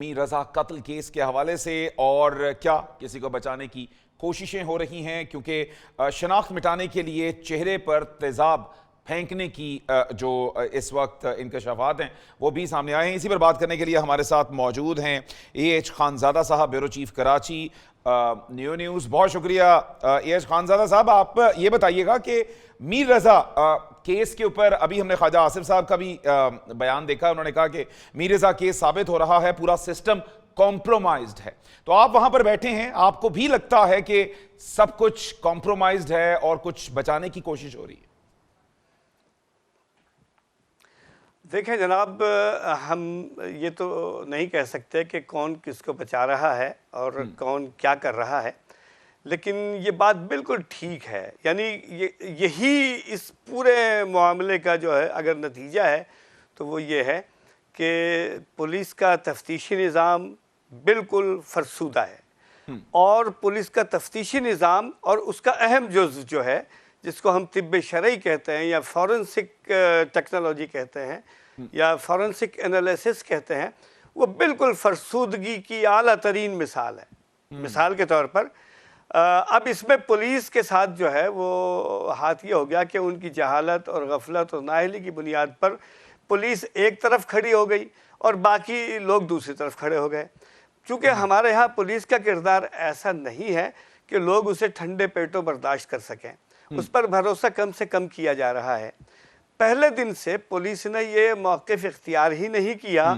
मीर रजा कत्ल केस के हवाले से और क्या किसी को बचाने की कोशिशें हो रही हैं, क्योंकि शनाख्त मिटाने के लिए चेहरे पर तेजाब फेंकने की जो इस वक्त इंकशाफात हैं वो भी सामने आए हैं। इसी पर बात करने के लिए हमारे साथ मौजूद हैं AH खानज़ादा साहब, bureau chief Karachi new news. बहुत शुक्रिया AH खानज़ादा साहब। आप ये बताइएगा कि मीर रजा केस के ऊपर अभी हमने ख्वाजा आसिफ साहब का भी बयान देखा। उन्होंने कहा कि मीर रजा केस साबित हो रहा है पूरा सिस्टम कॉम्प्रोमाइज्ड है। तो आप वहां पर बैठे हैं, आपको भी लगता है कि सब कुछ कॉम्प्रोमाइज्ड है और कुछ बचाने की कोशिश हो रही है? देखें जनाब, हम ये तो नहीं कह सकते कि कौन किसको बचा रहा है और कौन क्या कर रहा है, लेकिन ये बात बिल्कुल ठीक है। यानी यही इस पूरे मामले का जो है अगर नतीजा है तो वो ये है कि पुलिस का तफ्तीशी निज़ाम बिल्कुल फरसूदा है और पुलिस का तफ्तीशी निज़ाम और उसका अहम जुज़ जो है, जिसको हम तिब्ब शरई कहते हैं या फॉरेंसिक टेक्नोलॉजी कहते हैं या फॉरेंसिक एनालिसिस कहते हैं, वो बिल्कुल फरसूदगी की आला तरीन मिसाल है। मिसाल के तौर पर अब इसमें पुलिस के साथ जो है वो हाथ ये हो गया कि उनकी जहालत और गफलत और नाअहली की बुनियाद पर पुलिस एक तरफ खड़ी हो गई और बाकी लोग दूसरी तरफ खड़े हो गए। चूँकि हमारे यहाँ पुलिस का किरदार ऐसा नहीं है कि लोग उसे ठंडे पेटों बर्दाश्त कर सकें, उस पर भरोसा कम से कम किया जा रहा है। पहले दिन से पुलिस ने ये मौक़िफ़ इख्तियार ही नहीं किया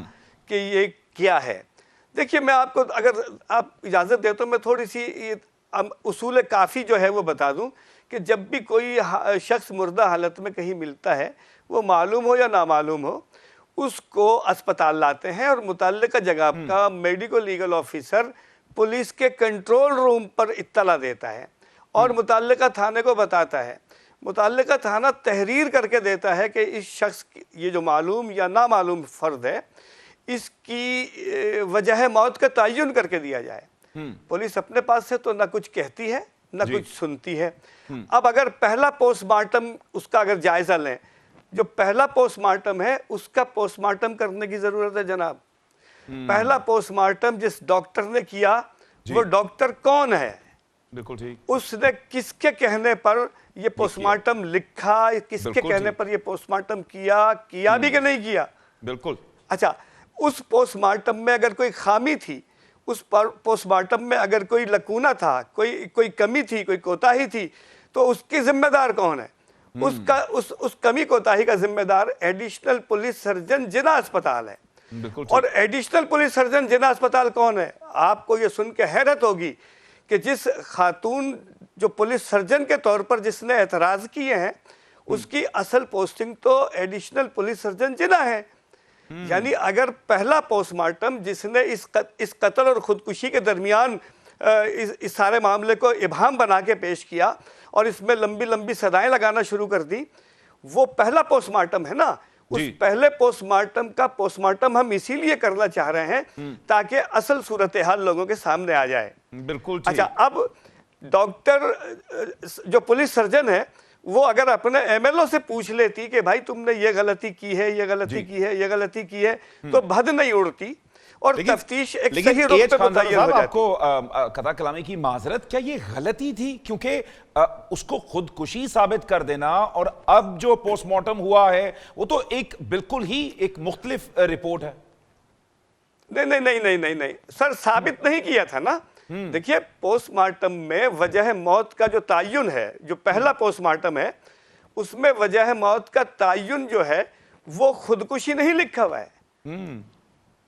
कि ये क्या है। देखिए, मैं आपको अगर आप इजाज़त दें तो मैं थोड़ी सी ये उसूल काफ़ी जो है वो बता दूं कि जब भी कोई शख्स मुर्दा हालत में कहीं मिलता है, वो मालूम हो या नामालूम हो, उसको अस्पताल लाते हैं और मुतल्लिका जगह का मेडिको लीगल ऑफिसर पुलिस के कंट्रोल रूम पर इत्तला देता है और मुतल्लिका थाने को बताता है। मुतल्लिका थाना तहरीर करके देता है कि इस शख्स ये जो मालूम या नामालूम फ़र्द है, इसकी वजह मौत का तयन करके दिया जाए। पुलिस अपने पास से तो ना कुछ कहती है ना कुछ सुनती है। अब अगर पहला पोस्टमार्टम उसका अगर जायजा लें, जो पहला पोस्टमार्टम है उसका पोस्टमार्टम करने की जरूरत है जनाब। पहला पोस्टमार्टम जिस डॉक्टर ने किया वो डॉक्टर कौन है? बिल्कुल ठीक। उसने किसके कहने पर ये पोस्टमार्टम लिखा, किसके कहने पर ये पोस्टमार्टम किया भी कि नहीं किया? बिल्कुल। अच्छा, उस पोस्टमार्टम में अगर कोई खामी थी, उस पोस्टमार्टम में अगर कोई लकूना था, कोई कमी थी, कोई कोताही थी, तो उसकी जिम्मेदार कौन है? उस कमी कोताही का जिम्मेदार एडिशनल पुलिस सर्जन जिला अस्पताल है। और एडिशनल पुलिस सर्जन जिला अस्पताल कौन है? आपको ये सुन के हैरत होगी कि जिस खातून जो पुलिस सर्जन के तौर पर जिसने एतराज़ किए हैं, उसकी असल पोस्टिंग तो एडिशनल पुलिस सर्जन जिला है। यानी अगर पहला पोस्टमार्टम जिसने इस कत्ल और ख़ुदकुशी के दरमियान इस सारे मामले को इबाम बना के पेश किया और इसमें लंबी लंबी सदाएं लगाना शुरू कर दी, वो पहला पोस्टमार्टम है ना। उस पहले पोस्टमार्टम का पोस्टमार्टम हम इसीलिए करना चाह रहे हैं ताकि असल सूरत हाल लोगों के सामने आ जाए। बिल्कुल। अच्छा, अब डॉक्टर जो पुलिस सर्जन है वो अगर अपने MLO से पूछ लेती कि भाई तुमने ये गलती की है, ये गलती की है, ये गलती की है, तो भद नहीं उड़ती और तफ्तीश एक सही रुख पे मुतय्यन हो जाती। आपको कथा कलामी की माजरत, क्या ये गलती थी? क्योंकि उसको खुदकुशी साबित कर देना और अब जो पोस्टमार्टम हुआ है वो तो एक बिल्कुल ही एक मुख्तलिफ रिपोर्ट है। नहीं सर, साबित नहीं किया था ना। देखिए, पोस्टमार्टम में वजह मौत का जो तयन है, जो पहला पोस्टमार्टम है उसमें वजह मौत का तयन जो है वो खुदकुशी नहीं लिखा हुआ है।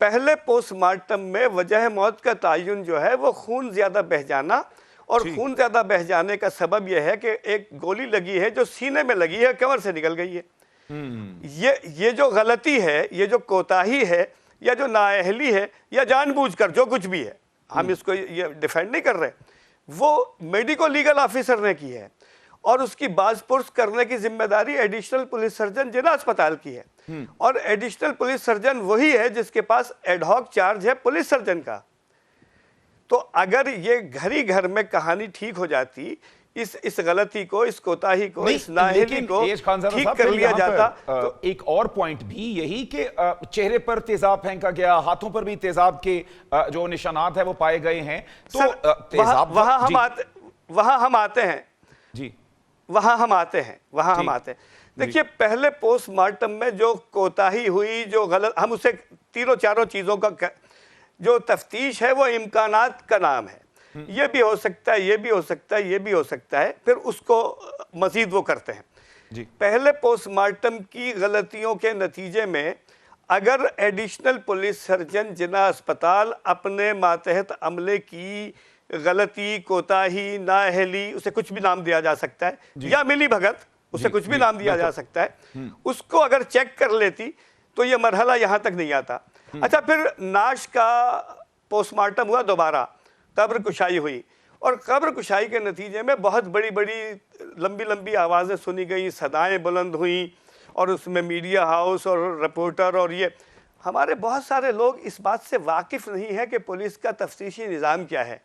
पहले पोस्टमार्टम में वजह मौत का तयन जो है वो खून ज्यादा बह जाना, और खून ज्यादा बह जाने का सबब यह है कि एक गोली लगी है जो सीने में लगी है, कमर से निकल गई है। ये जो गलती है, ये जो कोताही है या जो नाअहली है या जानबूझकर जो कुछ भी है, हम इसको ये डिफेंड नहीं कर रहे, वो मेडिको लीगल ऑफिसर ने की है और उसकी बाज़पुर्स करने की जिम्मेदारी एडिशनल पुलिस सर्जन जिला अस्पताल की है। और एडिशनल पुलिस सर्जन वही है जिसके पास एडहॉक चार्ज है पुलिस सर्जन का। तो अगर ये घर ही घर में कहानी ठीक हो जाती इस गलती को, इस कोताही को, इस नहीं, नाअहली लेकिन को एज खान ज़ादा ठीक साहब, कर फिर लिया यहाँ जाता पर, तो एक और पॉइंट भी यही कि चेहरे पर तेजाब फेंका गया, हाथों पर भी तेजाब के जो निशानात है वो पाए गए हैं, तो सर, तेजाब वहां हम जी, आते वहां हम आते हैं जी वहां हम आते हैं वहां जी, हम आते हैं देखिए, पहले पोस्टमार्टम में जो कोताही हुई, जो गलत, हम उसे तीनों चारों चीजों का जो तफ्तीश है वो इम्कानात का नाम है। ये भी हो सकता है, ये भी हो सकता है, ये भी हो सकता है, फिर उसको मजीद वो करते हैं जी। पहले पोस्टमार्टम की गलतियों के नतीजे में अगर एडिशनल पुलिस सर्जन जिला अस्पताल अपने मातहत अमले की गलती, कोताही, नाअहली, उसे कुछ भी नाम दिया जा सकता है, या मिली भगत, उसे कुछ भी नाम दिया जा सकता है, उसको अगर चेक कर लेती तो ये मरहला यहाँ तक नहीं आता। अच्छा, फिर नाश का पोस्टमार्टम हुआ, दोबारा कब्र कुशाई हुई, और कब्र कुशाई के नतीजे में बहुत बड़ी बड़ी लंबी लंबी आवाज़ें सुनी गई, सदाएं बुलंद हुई, और उसमें मीडिया हाउस और रिपोर्टर और ये हमारे बहुत सारे लोग इस बात से वाकिफ़ नहीं है कि पुलिस का तफ्तीशी निज़ाम क्या है।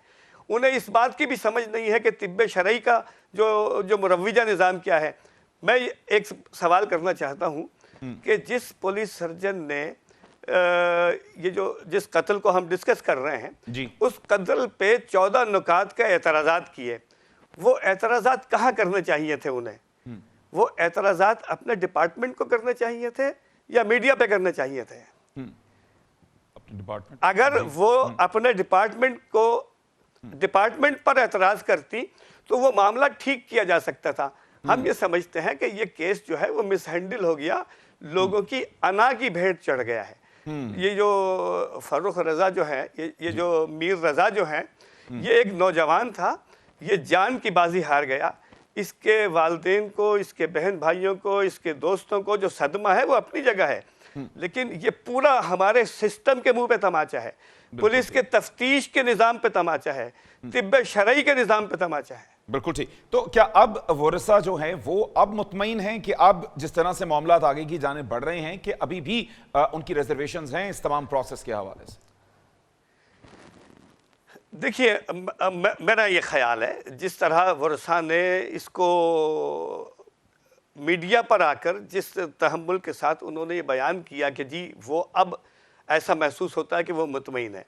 उन्हें इस बात की भी समझ नहीं है कि तिब्ब शरई का जो मुरव्विजा निज़ाम क्या है। मैं एक सवाल करना चाहता हूँ कि जिस पुलिस सर्जन ने ये जिस कत्ल को हम डिस्कस कर रहे हैं जी, उस कत्ल पे 14 नुकात का एतराज़ात किए, वो एतराज़ात कहाँ करने चाहिए थे उन्हें? वो एतराज़ात अपने डिपार्टमेंट को करने चाहिए थे या मीडिया पे करने चाहिए थे? अपने डिपार्टमेंट, अगर वो अपने डिपार्टमेंट पर एतराज़ करती तो वो मामला ठीक किया जा सकता था। हम ये समझते हैं कि ये केस जो है वो मिसहैंडल हो गया, लोगों की अना की भेंट चढ़ गया है। ये जो फर्रुख रजा जो है, ये जो मीर रजा जो है, ये एक नौजवान था, ये जान की बाजी हार गया। इसके वालिदैन को, इसके बहन भाइयों को, इसके दोस्तों को जो सदमा है वो अपनी जगह है, लेकिन ये पूरा हमारे सिस्टम के मुंह पे तमाचा है, पुलिस के तफ्तीश के निज़ाम पे तमाचा है, तिब्ब शरई के निज़ाम पे तमाचा है। बिल्कुल ठीक। तो क्या अब वरसा जो है वो अब मुतमईन हैं कि अब जिस तरह से मामलात आगे की जानिब बढ़ रहे हैं कि अभी भी उनकी रिजर्वेशंस हैं इस तमाम प्रोसेस के हवाले से? देखिए, मेरा ये ख्याल है, जिस तरह वरसा ने इसको मीडिया पर आकर जिस तहम्मुल के साथ उन्होंने ये बयान किया कि जी वो अब ऐसा महसूस होता है कि वो मुतमईन है,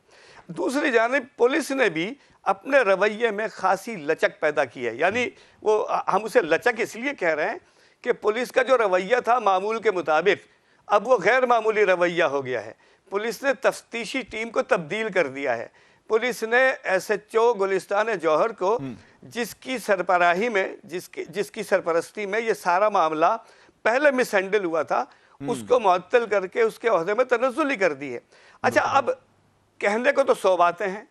दूसरी जानिब पुलिस ने भी अपने रवैये में खासी लचक पैदा की है। यानी वो, हम उसे लचक इसलिए कह रहे हैं कि पुलिस का जो रवैया था मामूल के मुताबिक, अब वो गैर मामूली रवैया हो गया है। पुलिस ने तफ्तीशी टीम को तब्दील कर दिया है। पुलिस ने SHO गुलिस्तान जौहर को, जिसकी सरबराही में, जिसकी सरपरस्ती में ये सारा मामला पहले मिसहैंडल हुआ था, उसको मुअत्तल करके उसके ओहदे में तनज़्ज़ुल कर दी है। अच्छा, अब कहने को तो 100 बातें हैं।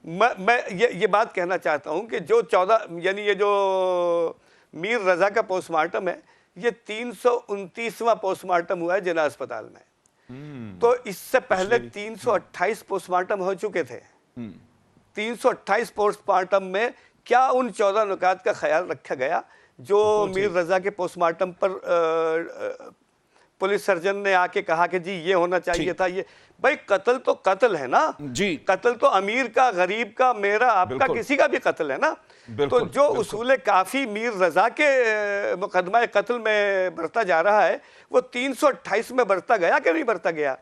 मैं ये बात कहना चाहता हूं कि जो 14, यानी ये जो मीर रजा का पोस्टमार्टम है, ये 329वां पोस्टमार्टम हुआ है जिला अस्पताल में। तो इससे पहले 328 पोस्टमार्टम हो चुके थे। 328 पोस्टमार्टम में क्या उन 14 नुकात का ख्याल रखा गया जो मीर रजा के पोस्टमार्टम पर पुलिस सर्जन ने आके कहा कि जी ये होना चाहिए था? ये भाई, कत्ल तो कत्ल है ना जी, कत्ल तो अमीर का, गरीब का, मेरा, आपका, किसी का भी कत्ल है ना। तो जो उसूल काफ़ी मीर रजा के मुकदमा कत्ल में बढ़ता जा रहा है, वो 328 में बढ़ता गया कि नहीं बढ़ता गया?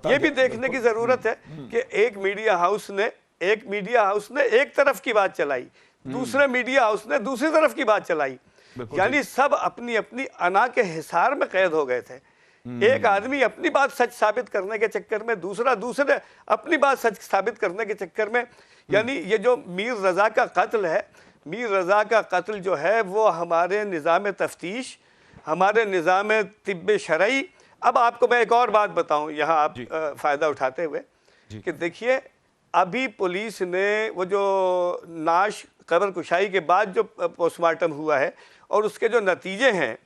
ये भी देखने की ज़रूरत है कि एक मीडिया हाउस ने एक तरफ की बात चलाई, दूसरे मीडिया हाउस ने दूसरी तरफ की बात चलाई, यानी सब अपनी अपनी अना के हिसार में कैद हो गए थे। एक आदमी अपनी बात सच साबित करने के चक्कर में, दूसरे अपनी बात सच साबित करने के चक्कर में, यानी ये जो मीर रजा का कत्ल है, मीर रजा का कत्ल जो है वो हमारे निज़ाम तफ्तीश, हमारे निज़ाम तिब्ब शरई। अब आपको मैं एक और बात बताऊं यहाँ, आप फ़ायदा उठाते हुए, कि देखिए अभी पुलिस ने वो जो नाश कब्र कुशाई के बाद जो पोस्टमार्टम हुआ है और उसके जो नतीजे हैं,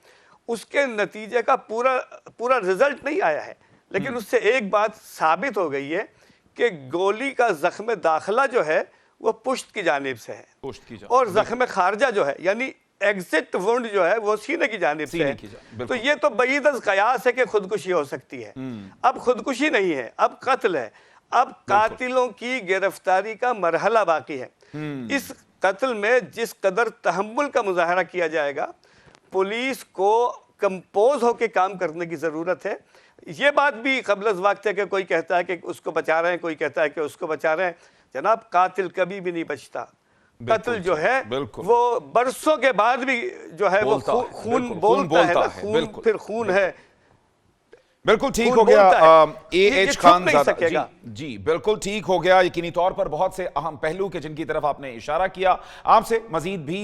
उसके नतीजे का पूरा रिजल्ट नहीं आया है, लेकिन उससे एक बात साबित हो गई है कि गोली का ज़ख्म दाखिला जो है वो पुश्त की जानिब से है, और ज़ख्म खारजा जो है, यानी एग्जिट वुंड जो है वो सीने की जानिब से है। तो ये तो बईद अज़ क़यास है कि खुदकुशी हो सकती है। अब खुदकुशी नहीं है, अब कत्ल है, अब कातिलों की गिरफ्तारी का मरहला बाकी है। इस कत्ल में जिस कदर तहम्मुल का मुजाहरा किया जाएगा, पुलिस को कंपोज होकर काम करने की ज़रूरत है। ये बात भी क़ब्ल वक्त है कि कोई कहता है कि उसको बचा रहे हैं, कोई कहता है कि उसको बचा रहे हैं। जनाब, कातिल कभी भी नहीं बचता। कत्ल जो है वो बरसों के बाद भी जो है वो खून बोलता है ना, खून फिर खून है। बिल्कुल ठीक हो गया AH खानज़ादा जी, बिल्कुल ठीक हो गया। यकीनी तौर पर बहुत से अहम पहलू के जिनकी तरफ आपने इशारा किया। आपसे मजीद भी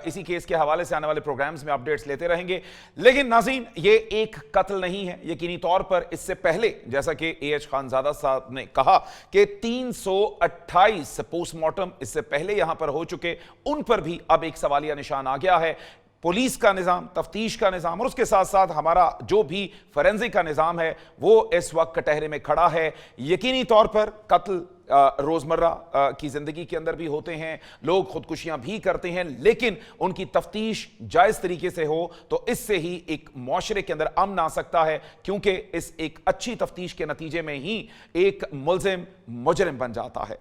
इसी केस के हवाले से आने वाले प्रोग्राम्स में अपडेट्स लेते रहेंगे। लेकिन नाज़रीन, ये एक कत्ल नहीं है। यकीनी तौर पर इससे पहले, जैसा कि AH खानज़ादा साहब ने कहा कि 328 पोस्टमार्टम इससे पहले यहां पर हो चुके, उन पर भी अब एक सवालिया निशान आ गया है। पुलिस का निज़ाम, तफ्तीश का निज़ाम और उसके साथ साथ हमारा जो भी फोरेंसिक का निज़ाम है वो इस वक्त कटहरे में खड़ा है। यकीनी तौर पर कत्ल रोज़मर्रा की ज़िंदगी के अंदर भी होते हैं, लोग खुदकुशियां भी करते हैं, लेकिन उनकी तफ्तीश जायज़ तरीके से हो तो इससे ही एक मुआशरे के अंदर अमन आ सकता है, क्योंकि इस एक अच्छी तफ्तीश के नतीजे में ही एक मुल्ज़िम मुजरिम बन जाता है।